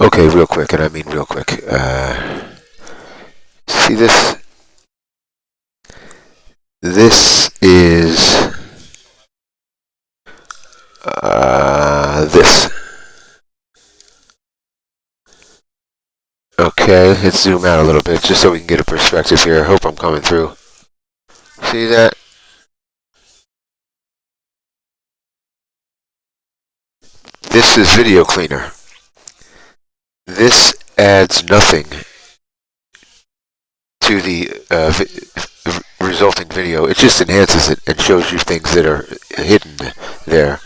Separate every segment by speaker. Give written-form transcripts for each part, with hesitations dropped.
Speaker 1: Okay, real quick, and I mean real quick. See this? This is this. Okay, let's zoom out a little bit just so we can get a perspective here. Hope I'm coming through. See that? This is video cleaner. This adds nothing to the resulting video. It just enhances it and shows you things that are hidden there.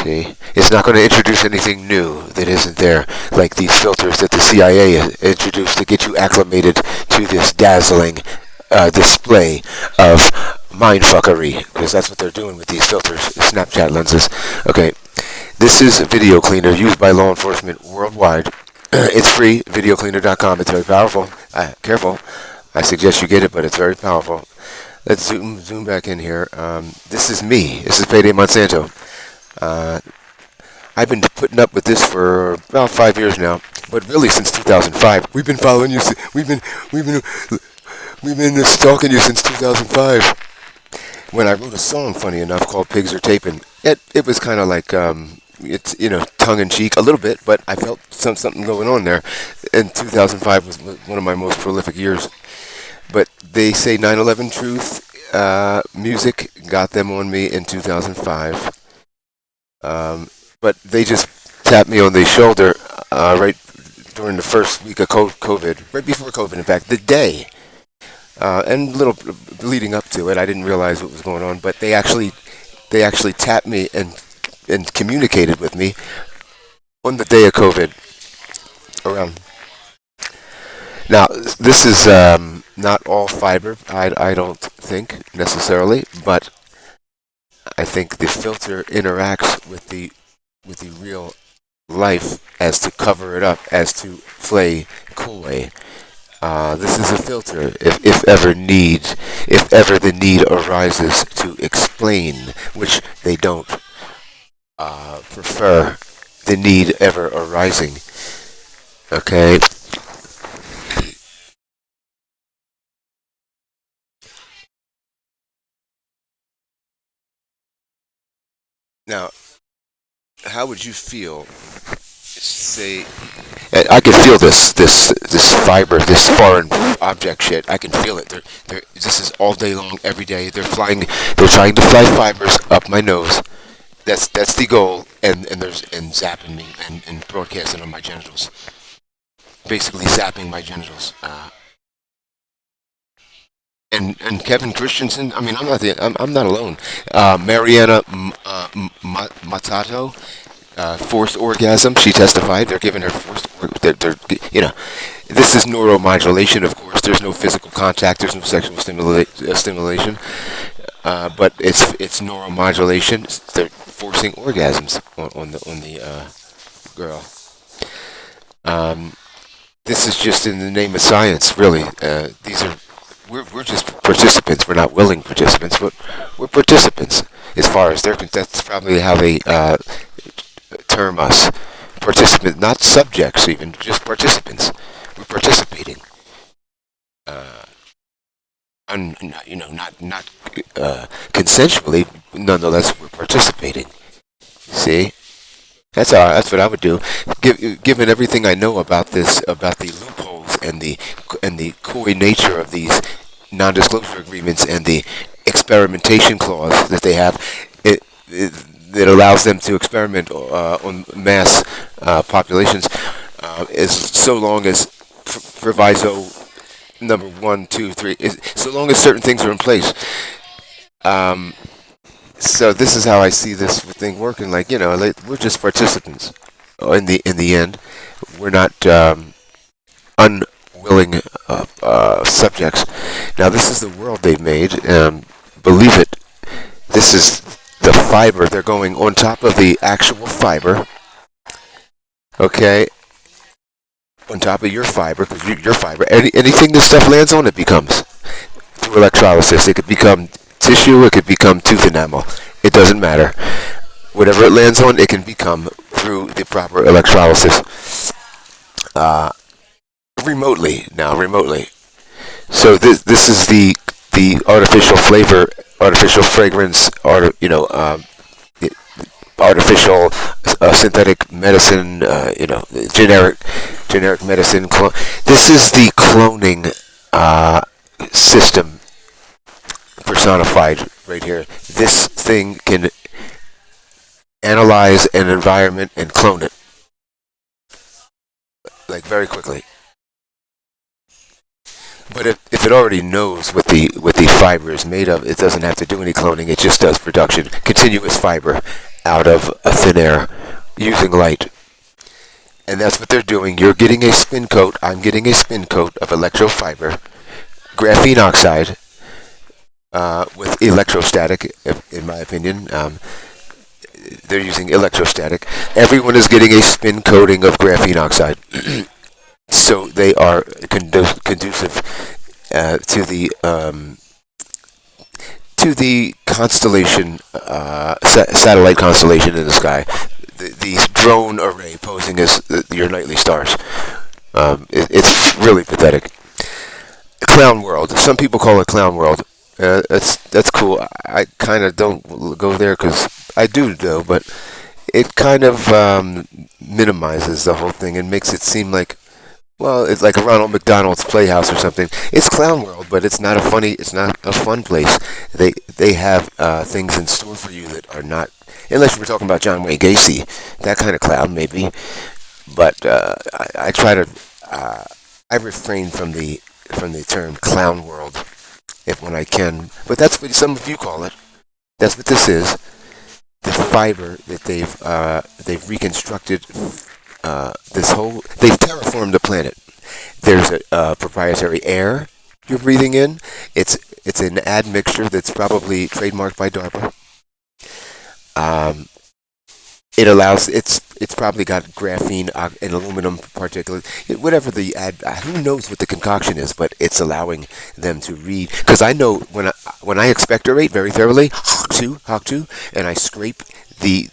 Speaker 1: See? It's not going to introduce anything new that isn't there, like these filters that the CIA introduced to get you acclimated to this dazzling display of mindfuckery, because that's what they're doing with these filters, Snapchat lenses. Okay, this is a video cleaner used by law enforcement worldwide. It's free, videocleaner.com. It's very powerful. Careful. I suggest you get it, but it's very powerful. Let's zoom back in here. This is me. This is Payday Monsanto. I've been putting up with this for about 5 years now, but really since 2005. We've been following you. We've been stalking you since 2005. When I wrote a song, funny enough, called "Pigs Are Taping," it was kind of like it's tongue in cheek a little bit, but I felt something going on there. And 2005 was one of my most prolific years. But they say 9/11 Truth music got them on me in 2005. But they just tapped me on the shoulder right during the first week of COVID, right before COVID, in fact, the day. And a little leading up to it, I didn't realize what was going on, but they actually tapped me and communicated with me on the day of COVID. Around now, this is not all fiber. I don't think necessarily, but I think the filter interacts with the real life as to cover it up, as to play coy. This is a filter, if ever the need arises to explain, which they don't prefer the need ever arising. Okay. Now, how would you feel? Say, I can feel this fiber, this foreign object shit. I can feel it. This is all day long, every day. They're trying to fly fibers up my nose. That's the goal, and zapping me and broadcasting on my genitals. Basically zapping my genitals. And Kevin Christensen. I mean, I'm not alone. Mariana Matato. Forced orgasm. She testified. They're giving her forced. This is neuromodulation. Of course, there's no physical contact. There's no sexual stimulation. But it's neuromodulation. They're forcing orgasms on the girl. This is just in the name of science, really. We're just participants. We're not willing participants, but we're participants as far as they're concerned. That's probably how they term us. Participants, not subjects even, just participants. We're participating. Not consensually. Nonetheless, we're participating. See, that's what I would do. Given everything I know about this, about the loopholes and the coy nature of these non-disclosure agreements and the experimentation clause that they have, that allows them to experiment on mass populations, is so long as proviso number 1, 2, 3, so long as certain things are in place. So this is how I see this thing working. Like, we're just participants. In the end, we're not unwilling subjects. Now, this is the world they've made. Believe it. This is the fiber. They're going on top of the actual fiber. Okay. On top of your fiber, because your fiber, anything this stuff lands on, it becomes through electrolysis. It could become tissue. It could become tooth enamel. It doesn't matter. Whatever it lands on, it can become through the proper electrolysis. uh, remotely now, remotely. So this is the artificial flavor, artificial fragrance, the artificial synthetic medicine, generic medicine. This is the cloning system personified right here. This thing can analyze an environment and clone it like very quickly. But if it already knows what the fiber is made of, it doesn't have to do any cloning. It just does production, continuous fiber out of a thin air using light. And that's what they're doing. You're getting a spin coat. I'm getting a spin coat of electrofiber, graphene oxide, with electrostatic, in my opinion. They're using electrostatic. Everyone is getting a spin coating of graphene oxide. So they are conducive to the constellation, satellite constellation in the sky. The drone array posing as your nightly stars. It's really pathetic. Clown world. Some people call it clown world. That's cool. I kind of don't go there because I do though, but it kind of minimizes the whole thing and makes it seem like, well, it's like a Ronald McDonald's Playhouse or something. It's clown world, but it's not a fun place. They have things in store for you that are not, unless we're talking about John Wayne Gacy, that kind of clown maybe. But I try to I refrain from the term clown world if when I can. But that's what some of you call it. That's what this is. The fiber that they've reconstructed. They've terraformed the planet. There's a proprietary air you're breathing in. It's an admixture that's probably trademarked by DARPA. It allows it's probably got graphene and aluminum particulate, whatever the who knows what the concoction is, but it's allowing them to read. Because I know when I expectorate very thoroughly, haktu, and I scrape the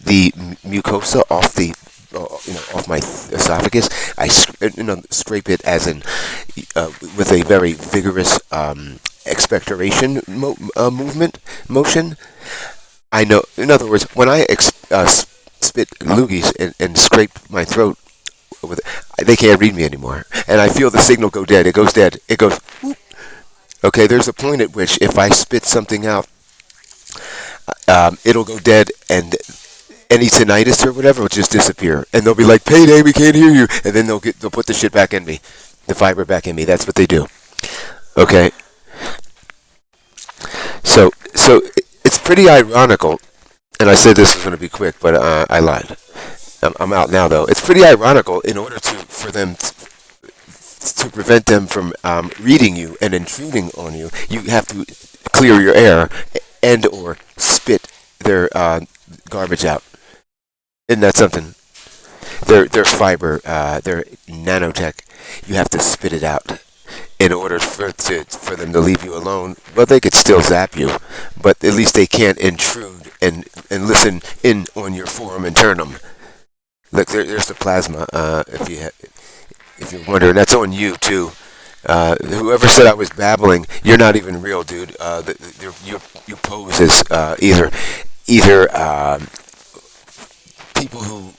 Speaker 1: mucosa off the off my esophagus. I scrape it as in with a very vigorous expectoration motion. I know. In other words, when I spit loogies and scrape my throat, they can't read me anymore, and I feel the signal go dead. It goes dead. It goes. Whoop. Okay, there's a point at which if I spit something out, it'll go dead, and any tinnitus or whatever will just disappear, and they'll be like, "Payday, we can't hear you," and then they'll put the shit back in me, the fiber back in me. That's what they do. Okay. So it's pretty ironical, and I said this was going to be quick, but I lied. I'm out now, though. It's pretty ironical. In order for them to prevent them from reading you and intruding on you, you have to clear your air and or spit their garbage out. Isn't that something? Their fiber, their nanotech, you have to spit it out in order for them to leave you alone. Well, they could still zap you, but at least they can't intrude and listen in on your forum internum. Look, there's the plasma. If you're wondering, that's on you too. Whoever said I was babbling, you're not even real, dude. You pose as either people who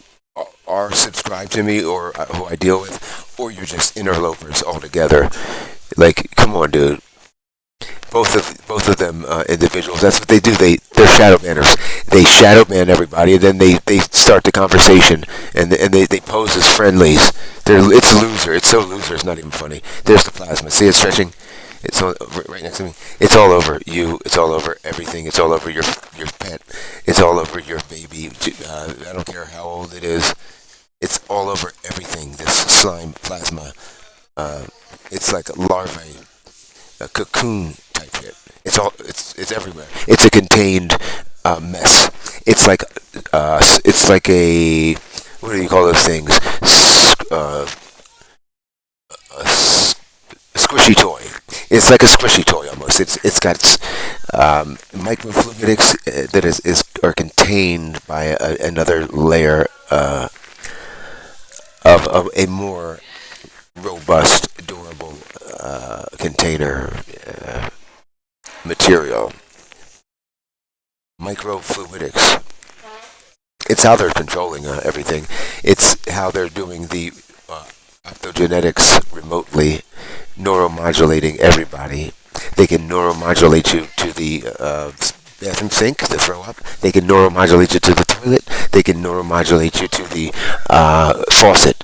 Speaker 1: are subscribed to me or who I deal with, or you're just interlopers altogether. Like, come on, dude. Both of them individuals. That's what they do. They're shadow banners. They shadow ban everybody, and then they start the conversation, and they pose as friendlies. It's loser. It's so loser. It's not even funny. There's the plasma. See it stretching? It's all right next to me. It's all over you. It's all over everything. It's all over your pet. It's all over your baby. I don't care how old it is. It's all over everything. This slime plasma. It's like a larvae, a cocoon type shit. It's everywhere. It's a contained mess. It's like a, what do you call those things? Squishy toy. It's like a squishy toy almost. It's got microfluidics that are contained by another layer of a more robust, durable container material. Microfluidics. It's how they're controlling everything. It's how they're doing the optogenetics remotely, neuromodulating everybody. They can neuromodulate you to the bathroom sink to throw up. They can neuromodulate you to the toilet. They can neuromodulate you to the faucet.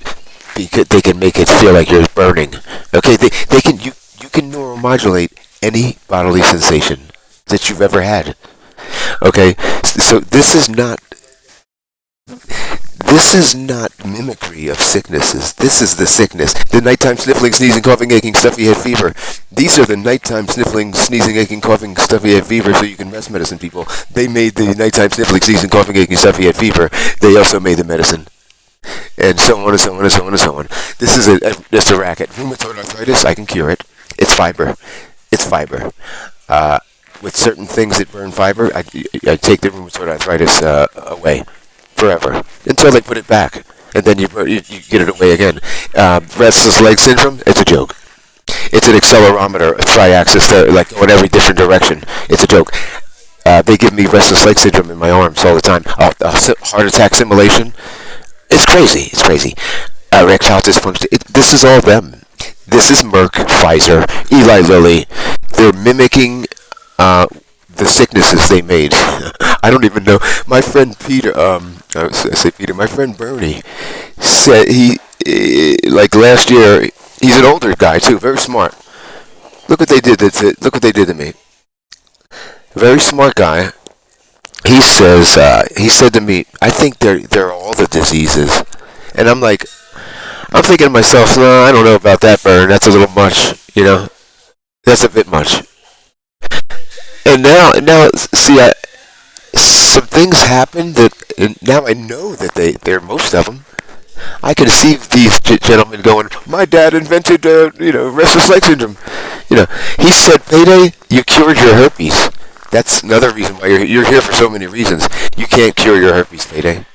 Speaker 1: Because they can make it feel like you're burning. Okay, they can you can neuromodulate any bodily sensation that you've ever had. Okay, so this is not mimicry of sicknesses. This is the sickness. The nighttime sniffling, sneezing, coughing, aching, stuffy head fever. These are the nighttime sniffling, sneezing, aching, coughing, stuffy head fever so you can rest medicine people. They made the nighttime sniffling, sneezing, coughing, aching, stuffy head fever. They also made the medicine. And so on and so on and so on and so on. This is just a racket. Rheumatoid arthritis, I can cure it. It's fiber. It's fiber. With certain things that burn fiber, I take the rheumatoid arthritis away forever until they put it back, and then you get it away again. Restless leg syndrome, it's a joke. It's an accelerometer, a tri-axis, like going every different direction. It's a joke. They give me restless leg syndrome in my arms all the time. Heart attack simulation. It's crazy. It's crazy. Erectile dysfunction. This is all them. This is Merck, Pfizer, Eli Lilly. They're mimicking the sicknesses they made. I don't even know. My friend Peter, I say Peter, my friend Bernie said like last year, he's an older guy too, very smart. Look what they did. Look what they did to me. Very smart guy. He said to me, I think they're all the diseases, and I'm thinking to myself, no, I don't know about that, Bern. That's a little much, That's a bit much. And now, see, some things happen and now I know that they're most of them. I can see these gentlemen going, my dad invented, restless leg syndrome. He said, Payday, you cured your herpes. That's another reason why you're here for so many reasons. You can't cure your herpes, Payday.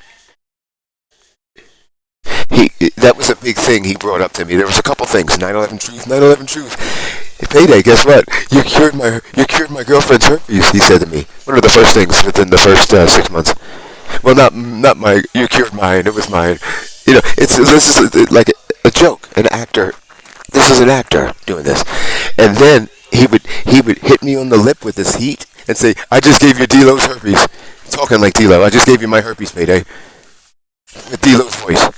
Speaker 1: That was a big thing he brought up to me. There was a couple things. 9/11 truth, 9/11 truth. Payday, guess what? You cured my girlfriend's herpes. He said to me. One of the first things within the first 6 months. Well, not my. You cured mine. It was mine. This is like a joke. An actor. This is an actor doing this, and then he would hit me on the lip with his heat and say, "I just gave you D-Lo's herpes." Talking like D-Lo. I just gave you my herpes, Payday. With D-Lo's voice.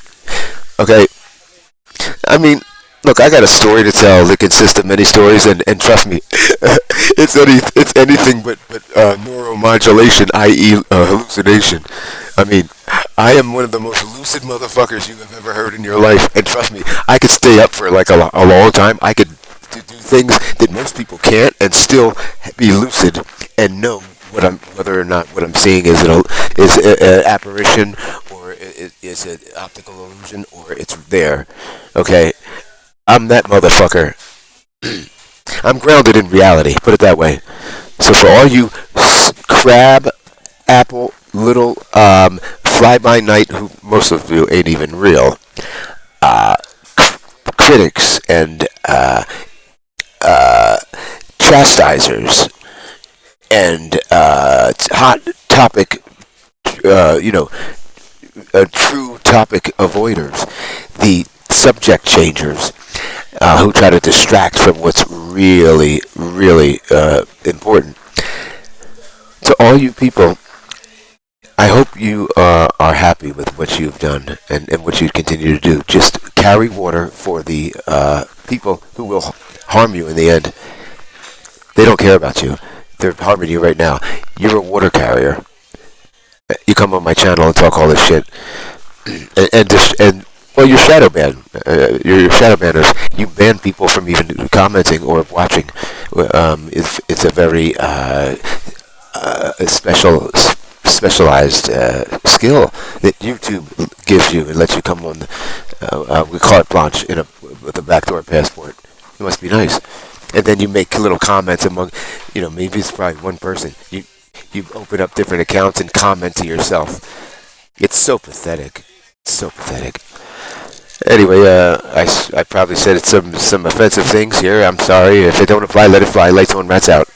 Speaker 1: Okay. I mean, look, I got a story to tell that consists of many stories, and trust me, it's anything but neuromodulation, i.e., hallucination. I mean, I am one of the most lucid motherfuckers you have ever heard in your life, and trust me, I could stay up for like a long time. I could do things that most people can't, and still be lucid and know whether or not what I'm seeing is an apparition, or is an optical illusion, or it's there. Okay. I'm that motherfucker. I'm grounded in reality, put it that way. So for all you crab, apple, little fly-by-night, who most of you ain't even real, critics and chastisers and hot topic, true topic avoiders, the subject changers, who try to distract from what's really, really important. To all you people, I hope you are happy with what you've done and what you continue to do. Just carry water for the people who will harm you in the end. They don't care about you. They're harming you right now. You're a water carrier. You come on my channel and talk all this shit, and well, you're shadow ban. You're shadow banners. You ban people from even commenting or watching. It's a very specialized skill that YouTube gives you and lets you come on. We carte blanche with a backdoor passport. It must be nice. And then you make little comments among, maybe it's probably one person. You open up different accounts and comment to yourself. It's so pathetic. So pathetic. Anyway, I probably said some offensive things here. I'm sorry. If they don't apply, let it fly. Lights on, rats out.